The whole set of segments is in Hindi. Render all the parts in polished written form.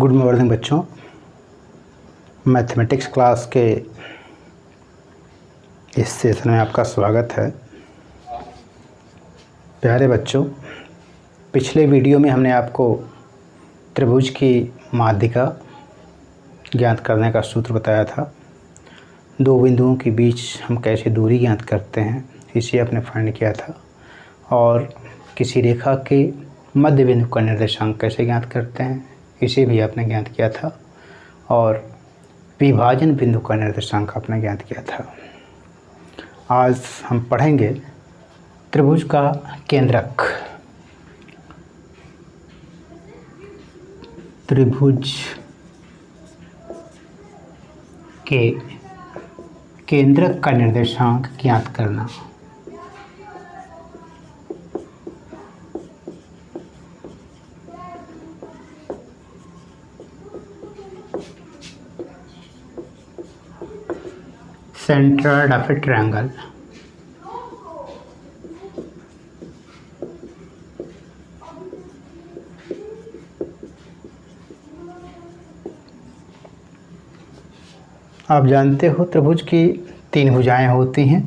गुड मॉर्निंग बच्चों। मैथमेटिक्स क्लास के इस सेशन में आपका स्वागत है। प्यारे बच्चों, पिछले वीडियो में हमने आपको त्रिभुज की माध्यिका ज्ञात करने का सूत्र बताया था। दो बिंदुओं के बीच हम कैसे दूरी ज्ञात करते हैं इसे आपने फाइंड किया था, और किसी रेखा के मध्य बिंदु का निर्देशांक कैसे ज्ञात करते हैं इसे भी आपने ज्ञात किया था, और विभाजन बिंदु का निर्देशांक आपने ज्ञात किया था। आज हम पढ़ेंगे त्रिभुज का केंद्रक। त्रिभुज के केंद्रक का निर्देशांक ज्ञात करना। Centroid of A triangle. आप जानते हो त्रिभुज की तीन भुजाएं होती हैं।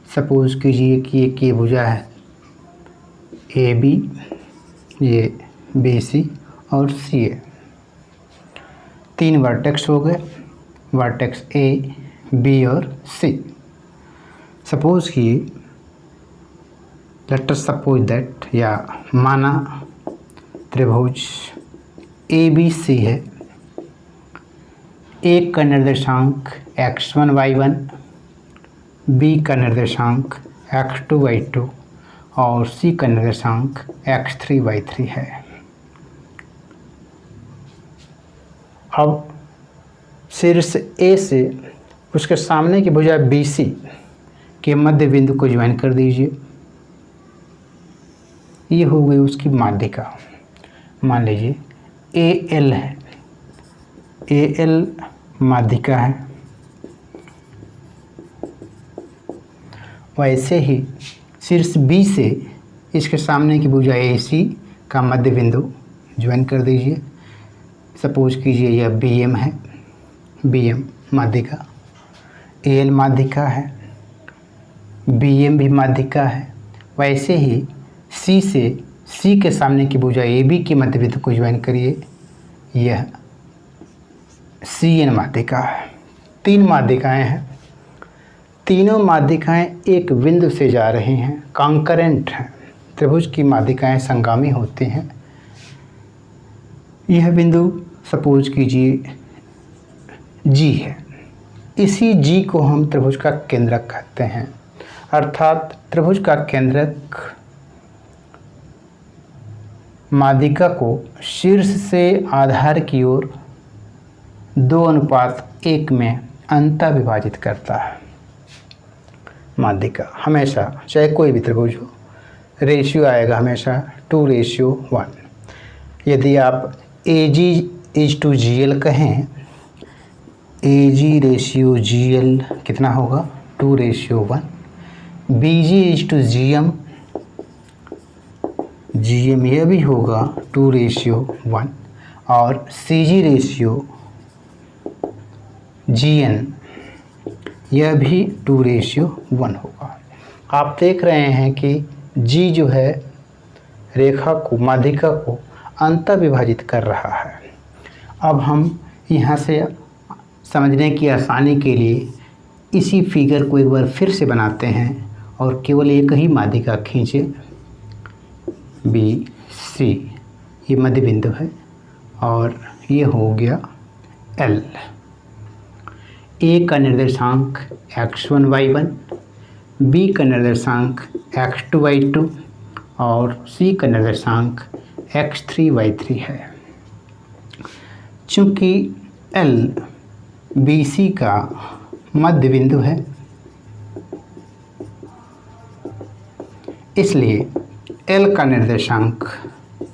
सपोज कीजिए कि एक ये भुजा है ए बी, ये बी सी और सी ए। तीन वर्टेक्स हो गए, वर्टेक्स ए बी और सी। सपोज कि लेट अस सपोज दैट, या माना त्रिभुज ए बी सी है। एक का निर्देशांक x1 y1, बी का निर्देशांक x2 y2 और सी का निर्देशांक x3 y3 है। अब शीर्ष ए से उसके सामने की भुजा बी सी के मध्य बिंदु को ज्वाइन कर दीजिए। ये हो गई उसकी माध्यिका। मान लीजिए ए एल है, ए एल माध्यिका है। वैसे ही शीर्ष बी से इसके सामने की भुजा ए सी का मध्य बिंदु ज्वाइन कर दीजिए। सपोज कीजिए यह बी एम है, बी एम माध्यिका, ए एल माध्यिका है, बी एम भी माध्यिका है। वैसे ही सी से सी के सामने की भुजा ए बी के मध्य बिंदु को ज्वाइन करिए, यह सी एन माध्यिका है। तीन माध्यिकाएं हैं, तीनों माध्यिकाएं एक बिंदु से जा रही हैं, कॉन्करेंट हैं। त्रिभुज की माध्यिकाएं संगामी होती हैं। यह बिंदु सपोज कीजिए जी है। इसी जी को हम त्रिभुज का केंद्रक कहते हैं। अर्थात त्रिभुज का केंद्रक माध्यिका को शीर्ष से आधार की ओर 2:1 में अंतः विभाजित करता है। माध्यिका हमेशा, चाहे कोई भी त्रिभुज हो, रेशियो आएगा हमेशा 2:1। यदि आप A G is to G L कहें, A G ratio G L कितना होगा 2:1। B G is to G M, G M यह भी होगा 2:1। और सी जी रेशियो जी एन यह भी 2:1 होगा। आप देख रहे हैं कि जी जो है रेखा को, माध्यिका को अंतः विभाजित कर रहा है। अब हम यहाँ से समझने की आसानी के लिए इसी फिगर को एक बार फिर से बनाते हैं और केवल एक ही माध्यिका खींचे, बी सी, ये मध्य बिंदु है और ये हो गया एल। ए का निर्देशांक x1 y1, बी का निर्देशांक x2 y2 और सी का निर्देशांक x3 y3 है। चूँकि एल बी सी का मध्य बिंदु है, इसलिए एल का निर्देशांक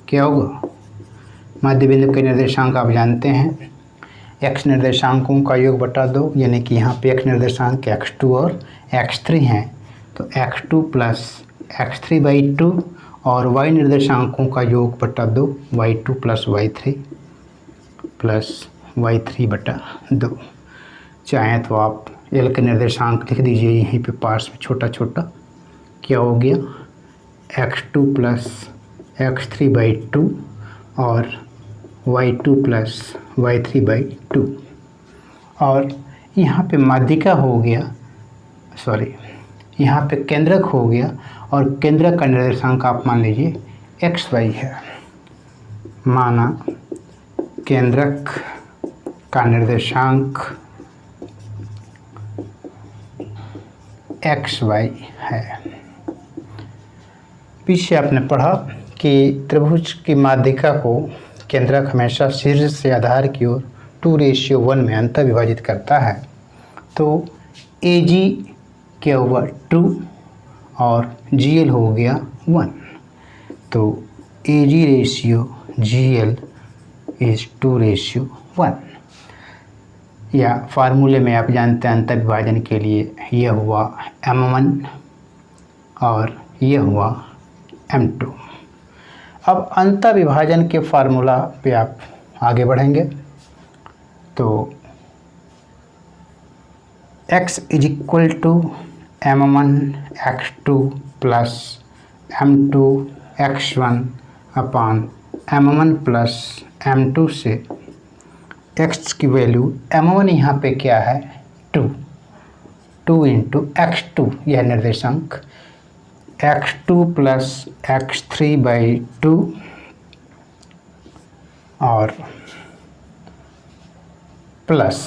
क्या होगा? मध्य बिंदु के निर्देशांक आप जानते हैं, एक्स निर्देशांकों का योग बटा 2, यानी कि यहाँ पे एक्स निर्देशांक x2 और x3 हैं, तो x2 प्लस x3/2 और y निर्देशांकों का योग बटा 2 y2 plus y3 plus y3/2। चाहें तो आप एल के निर्देशांक लिख दीजिए यहीं पे पास में छोटा छोटा। क्या हो गया, x2 प्लस x3/2 और y2 प्लस y3/2। और यहाँ पे माध्यिका हो गया, सॉरी यहाँ पे केंद्रक हो गया, और केंद्रक का निर्देशांक आप मान लीजिए xy है। माना केंद्रक का निर्देशांक xy है। पीछे आपने पढ़ा कि त्रिभुज की माध्यिका को केंद्रक हमेशा शीर्ष से आधार की ओर 2:1 में अंतर विभाजित करता है। तो AG क्या हुआ 2 और GL हो गया 1। तो AG/GL इज 2:1। या फार्मूले में आप जानते हैं अंतर विभाजन के लिए यह हुआ M1 और यह हुआ M2। अब अंतर विभाजन के फार्मूला पे आप आगे बढ़ेंगे तो x = M1x2 प्लस M2x1 अपान M1 प्लस M2 से x की वैल्यू M1 यहाँ पे क्या है 2 इंटू x2 यह निर्देशांक, x2 प्लस x3/2 और प्लस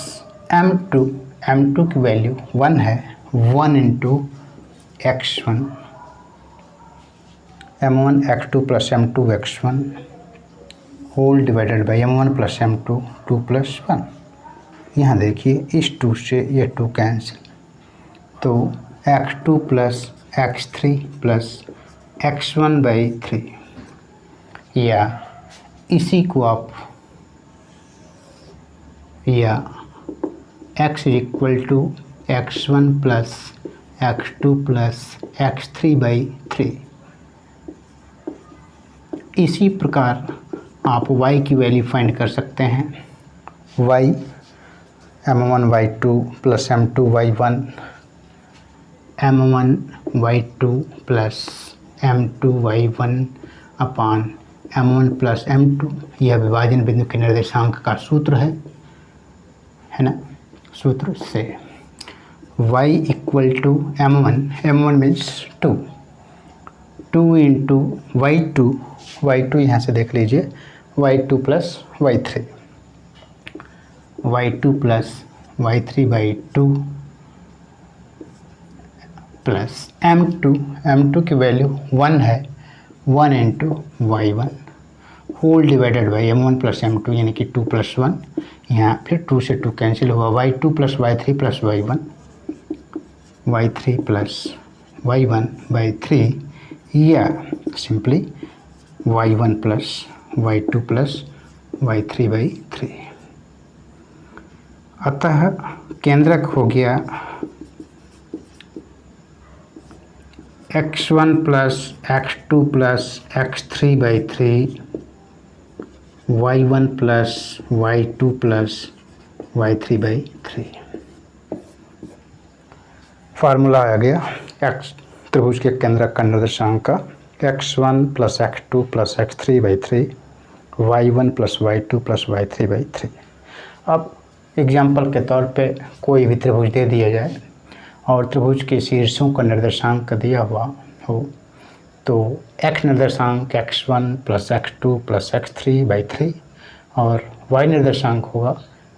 M2 की वैल्यू 1 है, 1 into x1 M1x2 plus M2x1 whole divided by M1 plus M2 2 plus 1। यहाँ देखिए इस 2 से ये 2 कैंसिल, तो x2 plus x3 plus x1/3, या इसी को आप या x = x1 plus x2 plus x3/3। इसी प्रकार आप y की वैल्यू फाइंड कर सकते हैं। y M1y2 plus M2y1, M1y2 plus M2y1 अपान M1 प्लस M2। यह विभाजन बिंदु के निर्देशांक का सूत्र है ना। सूत्र से y = M1 means 2 into y2 यहाँ से देख लीजिए y2 plus y3 plus y3/2 plus M2 की वैल्यू 1 है, 1 into y1 whole divided by M1 plus M2 यानी कि 2 प्लस 1। यहाँ फिर 2 से 2 कैंसिल हुआ, y2 plus y3 plus y3 plus y1/3, या simply y1 plus y2 plus y3/3। अतः केंद्रक हो गया x1 plus x2 plus x3/3, y1 plus y2 plus y3/3। Formula आ गया x त्रिभुज के केंद्रक का निर्देशांक का x1 plus x2 plus x3/3, y1 plus y2 plus y3/3। अब एग्जाम्पल के तौर पे कोई भी त्रिभुज दे दिया जाए और त्रिभुज के शीर्षों का निर्देशांक दिया हुआ हो, तो x निर्देशांक x1 plus x2 plus x3/3 और y निर्देशांक होगा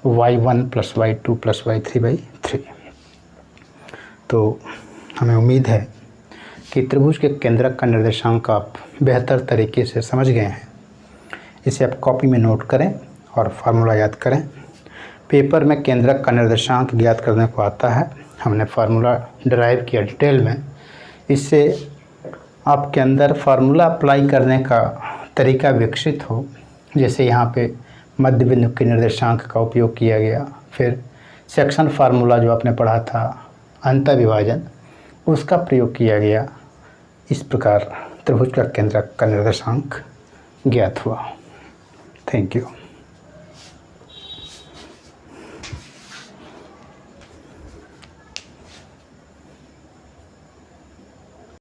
y1 plus y2 plus y3/3। तो हमें उम्मीद है कि त्रिभुज के केंद्रक का निर्देशांक आप बेहतर तरीके से समझ गए हैं। इसे आप कॉपी में नोट करें और फार्मूला याद करें। पेपर में केंद्रक का निर्देशांक ज्ञात करने को आता है, हमने फार्मूला डिराइव किया डिटेल में। इससे आपके अंदर फार्मूला अप्लाई करने का तरीका विकसित हो। जैसे यहाँ पे मध्य बिंदु के निर्देशांक का उपयोग किया गया, फिर सेक्शन फार्मूला जो आपने पढ़ा था अंतर विभाजन, उसका प्रयोग किया गया। इस प्रकार त्रिभुज का केंद्रक का निर्देशांक ज्ञात हुआ। Thank you.